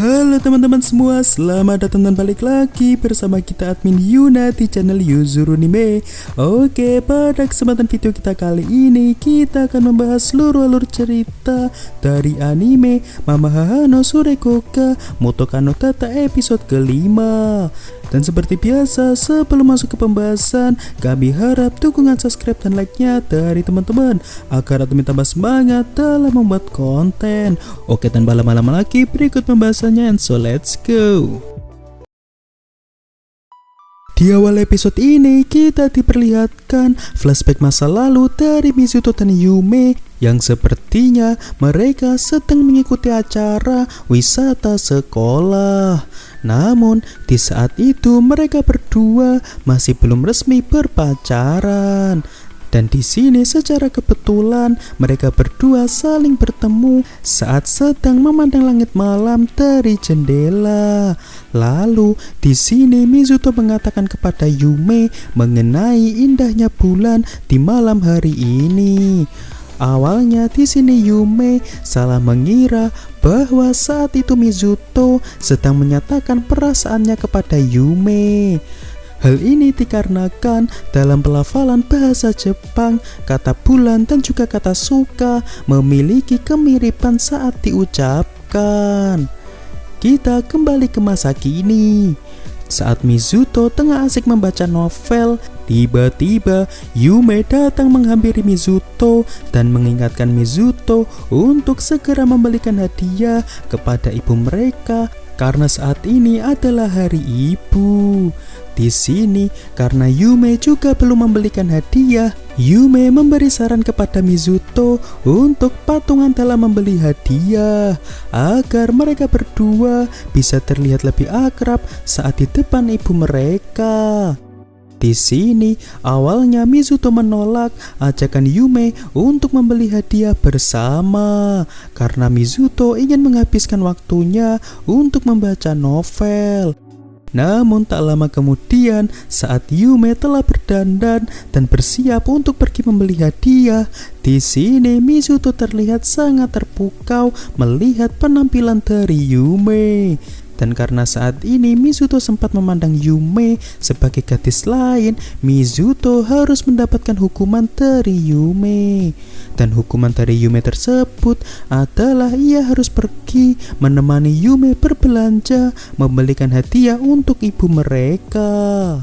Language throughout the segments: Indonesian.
Halo teman-teman semua, selamat datang dan balik lagi bersama kita admin Yuna di channel Yuzuru Anime. Oke, pada kesempatan video kita kali ini kita akan membahas seluruh alur cerita dari anime Mamoru no Surekoka Motoka no Tata episode kelima. Dan seperti biasa, sebelum masuk ke pembahasan, kami harap dukungan subscribe dan like-nya dari teman-teman agar admin tambah semangat dalam membuat konten. Oke, tanpa lama-lama lagi, berikut pembahasannya, and so let's go. Di awal episode ini, kita diperlihatkan flashback masa lalu dari Mizuto dan Yume yang sepertinya mereka sedang mengikuti acara wisata sekolah. Namun, di saat itu mereka berdua masih belum resmi berpacaran. Dan di sini secara kebetulan mereka berdua saling bertemu saat sedang memandang langit malam dari jendela. Lalu di sini Mizuto mengatakan kepada Yume mengenai indahnya bulan di malam hari ini. Awalnya di sini Yume salah mengira bahwa saat itu Mizuto sedang menyatakan perasaannya kepada Yume. Hal ini dikarenakan dalam pelafalan bahasa Jepang, kata bulan dan juga kata suka memiliki kemiripan saat diucapkan. Kita kembali ke masa kini. Saat Mizuto tengah asik membaca novel, tiba-tiba Yume datang menghampiri Mizuto dan mengingatkan Mizuto untuk segera membelikan hadiah kepada ibu mereka karena saat ini adalah hari ibu. Di sini, karena Yume juga belum membelikan hadiah, Yume memberi saran kepada Mizuto untuk patungan dalam membeli hadiah agar mereka berdua bisa terlihat lebih akrab saat di depan ibu mereka. Di sini, awalnya Mizuto menolak ajakan Yume untuk membeli hadiah bersama karena Mizuto ingin menghabiskan waktunya untuk membaca novel. Namun tak lama kemudian, saat Yume telah berdandan dan bersiap untuk pergi membeli hadiah, di sini Mizuto terlihat sangat terpukau melihat penampilan dari Yume. Dan karena saat ini Mizuto sempat memandang Yume sebagai gadis lain, Mizuto harus mendapatkan hukuman dari Yume. Dan hukuman dari Yume tersebut adalah ia harus pergi menemani Yume berbelanja, membelikan hadiah untuk ibu mereka.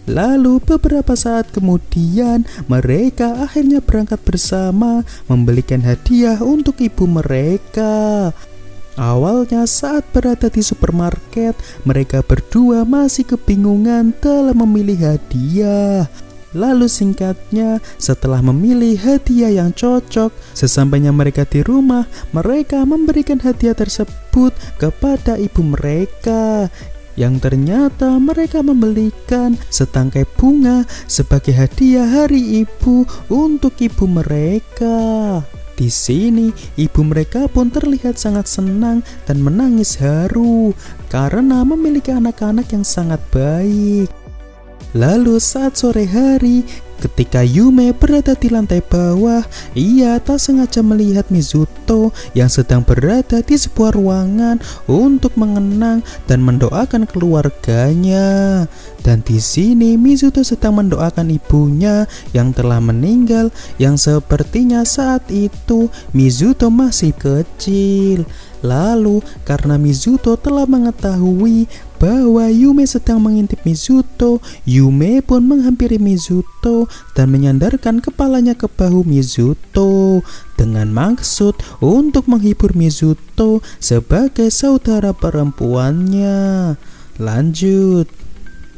Lalu beberapa saat kemudian mereka akhirnya berangkat bersama membelikan hadiah untuk ibu mereka. Awalnya saat berada di supermarket, mereka berdua masih kebingungan dalam memilih hadiah. Lalu singkatnya, setelah memilih hadiah yang cocok, sesampainya mereka di rumah, mereka memberikan hadiah tersebut kepada ibu mereka. Yang ternyata mereka membelikan setangkai bunga sebagai hadiah hari ibu untuk ibu mereka. Di sini, ibu mereka pun terlihat sangat senang dan menangis haru karena memiliki anak-anak yang sangat baik. Lalu saat sore hari, ketika Yume berada di lantai bawah, ia tak sengaja melihat Mizuto yang sedang berada di sebuah ruangan untuk mengenang dan mendoakan keluarganya. Dan di sini Mizuto sedang mendoakan ibunya yang telah meninggal, yang sepertinya saat itu Mizuto masih kecil. Lalu karena Mizuto telah mengetahui bahwa Yume sedang mengintip Mizuto, Yume pun menghampiri Mizuto dan menyandarkan kepalanya ke bahu Mizuto dengan maksud untuk menghibur Mizuto sebagai saudara perempuannya. Lanjut.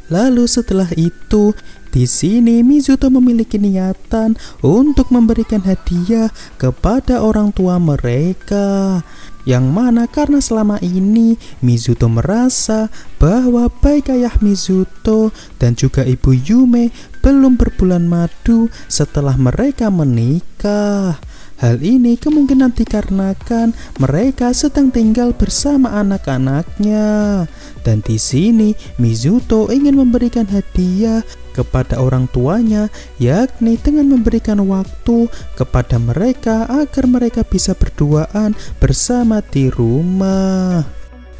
Lalu setelah itu, di sini Mizuto memiliki niatan untuk memberikan hadiah kepada orang tua mereka. Yang mana karena selama ini Mizuto merasa bahwa baik ayah Mizuto dan juga ibu Yume belum berbulan madu setelah mereka menikah. Hal ini kemungkinan dikarenakan mereka sedang tinggal bersama anak-anaknya. Dan di sini Mizuto ingin memberikan hadiah kepada orang tuanya, yakni dengan memberikan waktu kepada mereka agar mereka bisa berduaan bersama di rumah.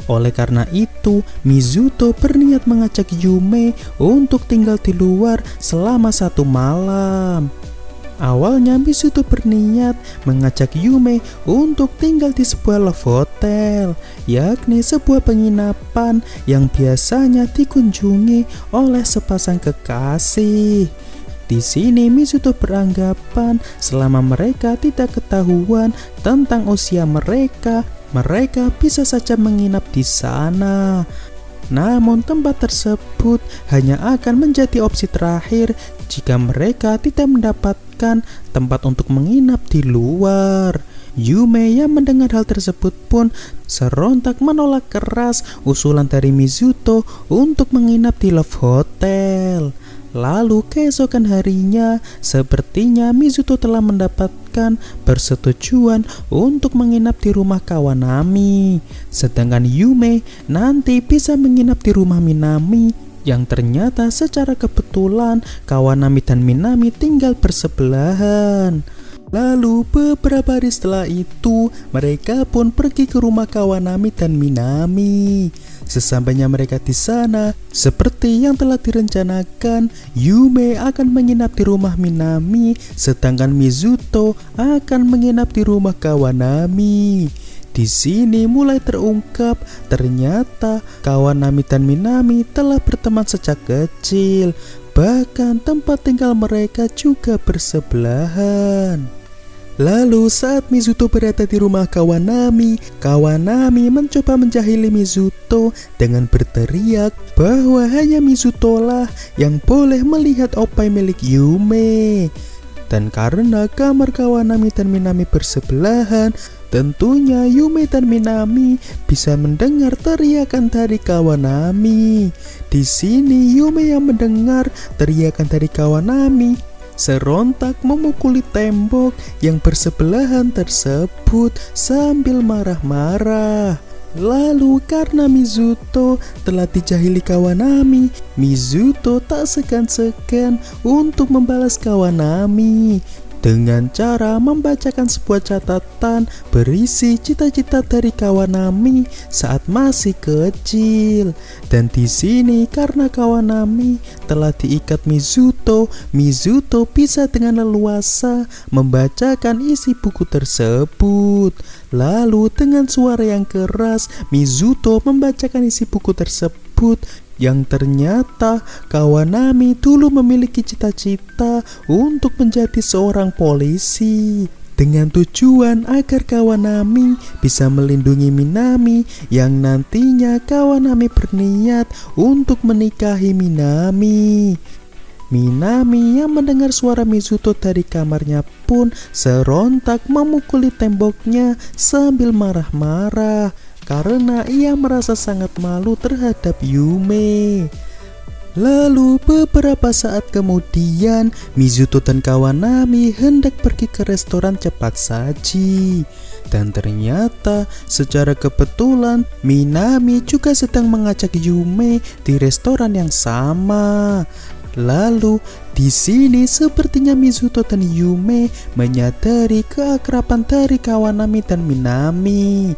Oleh karena itu, Mizuto berniat mengajak Yume untuk tinggal di luar selama 1 malam. Awalnya Mizuto berniat mengajak Yume untuk tinggal di sebuah love hotel, yakni sebuah penginapan yang biasanya dikunjungi oleh sepasang kekasih. Di sini Mizuto beranggapan selama mereka tidak ketahuan tentang usia mereka bisa saja menginap di sana. Namun tempat tersebut hanya akan menjadi opsi terakhir jika mereka tidak mendapatkan tempat untuk menginap di luar. Yume yang mendengar hal tersebut pun serontak menolak keras usulan dari Mizuto untuk menginap di love hotel. Lalu keesokan harinya, sepertinya Mizuto telah mendapatkan persetujuan untuk menginap di rumah Kawanami. Sedangkan Yume nanti bisa menginap di rumah Minami, yang ternyata secara kebetulan Kawanami dan Minami tinggal bersebelahan. Lalu beberapa hari setelah itu, mereka pun pergi ke rumah Kawanami dan Minami. Sesampainya mereka di sana, seperti yang telah direncanakan, Yume akan menginap di rumah Minami, sedangkan Mizuto akan menginap di rumah Kawanami. Di sini mulai terungkap, ternyata Kawanami dan Minami telah berteman sejak kecil. Bahkan tempat tinggal mereka juga bersebelahan. Lalu saat Mizuto berada di rumah Kawanami mencoba menjahili Mizuto dengan berteriak bahwa hanya Mizuto lah yang boleh melihat opai milik Yume. Dan karena kamar Kawanami dan Minami bersebelahan, tentunya Yume dan Minami bisa mendengar teriakan dari Kawanami. Di sini Yume yang mendengar teriakan dari Kawanami serontak memukuli tembok yang bersebelahan tersebut sambil marah-marah. Lalu karena Mizuto telah dijahili Kawanami, Mizuto tak segan-segan untuk membalas Kawanami dengan cara membacakan sebuah catatan berisi cita-cita dari Kawanami saat masih kecil. Dan di sini karena Kawanami telah diikat Mizuto bisa dengan leluasa membacakan isi buku tersebut. Lalu dengan suara yang keras, Mizuto membacakan isi buku tersebut, yang ternyata Kawanami dulu memiliki cita-cita untuk menjadi seorang polisi, dengan tujuan agar Kawanami bisa melindungi Minami, yang nantinya Kawanami berniat untuk menikahi Minami. Minami yang mendengar suara Mizuto dari kamarnya pun serontak memukuli temboknya sambil marah-marah karena ia merasa sangat malu terhadap Yume. Lalu beberapa saat kemudian, Mizuto dan Kawanami hendak pergi ke restoran cepat saji. Dan ternyata secara kebetulan Minami juga sedang mengajak Yume di restoran yang sama. Lalu di sini sepertinya Mizuto dan Yume menyadari keakraban dari Kawanami dan Minami.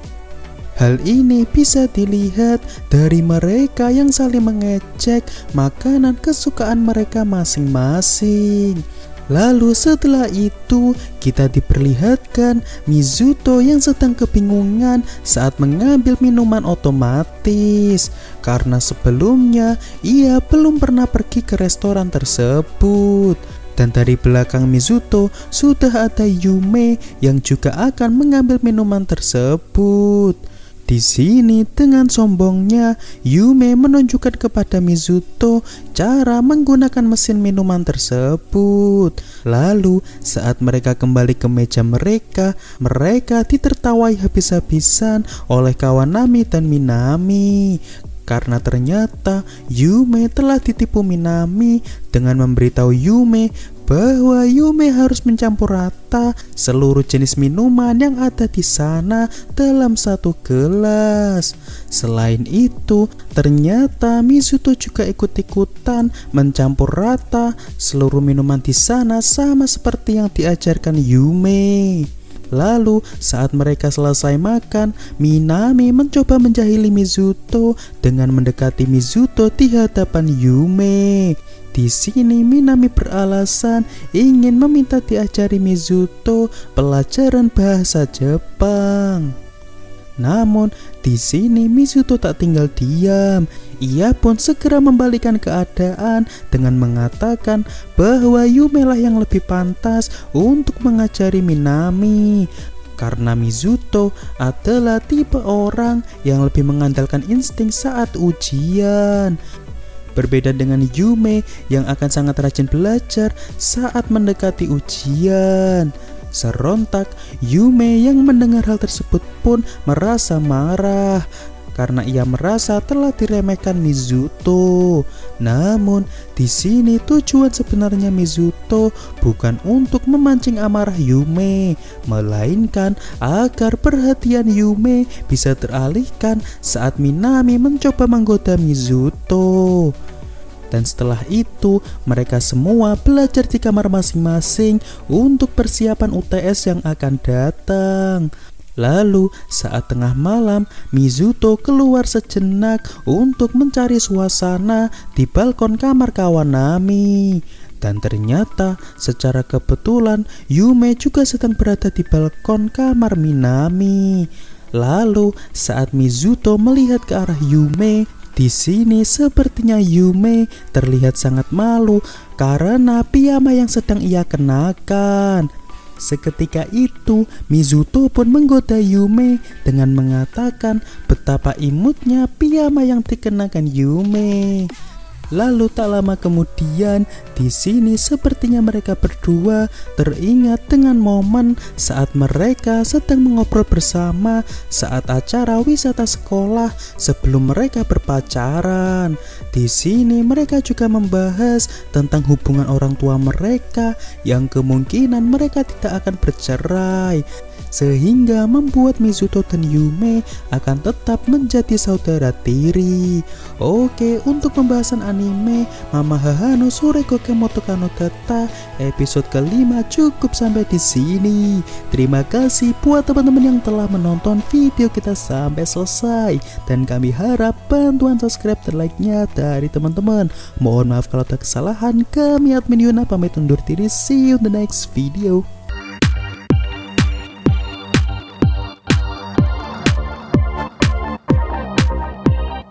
Hal ini bisa dilihat dari mereka yang saling mengecek makanan kesukaan mereka masing-masing. Lalu setelah itu kita diperlihatkan Mizuto yang sedang kebingungan saat mengambil minuman otomatis, karena sebelumnya ia belum pernah pergi ke restoran tersebut. Dan dari belakang Mizuto sudah ada Yume yang juga akan mengambil minuman tersebut. Di sini dengan sombongnya Yume menunjukkan kepada Mizuto cara menggunakan mesin minuman tersebut. Lalu saat mereka kembali ke meja mereka ditertawai habis-habisan oleh Kawanami dan Minami. Karena ternyata Yume telah ditipu Minami dengan memberitahu Yume bahwa Yume harus mencampur rata seluruh jenis minuman yang ada di sana dalam satu gelas. Selain itu, ternyata Mizuto juga ikut-ikutan mencampur rata seluruh minuman di sana sama seperti yang diajarkan Yume. Lalu saat mereka selesai makan, Minami mencoba menjahili Mizuto dengan mendekati Mizuto di hadapan Yume. Di sini Minami beralasan ingin meminta diajari Mizuto pelajaran bahasa Jepang. Namun di sini Mizuto tak tinggal diam. Ia pun segera membalikan keadaan dengan mengatakan bahwa Yume lah yang lebih pantas untuk mengajari Minami. Karena Mizuto adalah tipe orang yang lebih mengandalkan insting saat ujian. Berbeda dengan Yume yang akan sangat rajin belajar saat mendekati ujian. Serontak, Yume yang mendengar hal tersebut pun merasa marah karena ia merasa telah diremehkan Mizuto. Namun, di sini tujuan sebenarnya Mizuto bukan untuk memancing amarah Yume, melainkan agar perhatian Yume bisa teralihkan saat Minami mencoba menggoda Mizuto. Dan setelah itu, mereka semua belajar di kamar masing-masing untuk persiapan UTS yang akan datang. Lalu saat tengah malam, Mizuto keluar sejenak untuk mencari suasana di balkon kamar kawan Nami. Dan ternyata secara kebetulan Yume juga sedang berada di balkon kamar Minami. Lalu saat Mizuto melihat ke arah Yume, di sini sepertinya Yume terlihat sangat malu karena piyama yang sedang ia kenakan. Seketika itu, Mizuto pun menggoda Yume dengan mengatakan betapa imutnya piyama yang dikenakan Yume. Lalu tak lama kemudian, di sini sepertinya mereka berdua teringat dengan momen saat mereka sedang mengobrol bersama saat acara wisata sekolah sebelum mereka berpacaran. Di sini mereka juga membahas tentang hubungan orang tua mereka yang kemungkinan mereka tidak akan bercerai, sehingga membuat Mizuto dan Yume akan tetap menjadi saudara tiri. Oke, untuk pembahasan anime Mamoru no Surekoke Motoka no Data episode kelima cukup sampai di sini. Terima kasih buat teman-teman yang telah menonton video kita sampai selesai, dan kami harap bantuan subscribe dan like-nya dari teman-teman. Mohon maaf kalau ada kesalahan. Kami admin Yuna pamit undur diri. See you in the next video.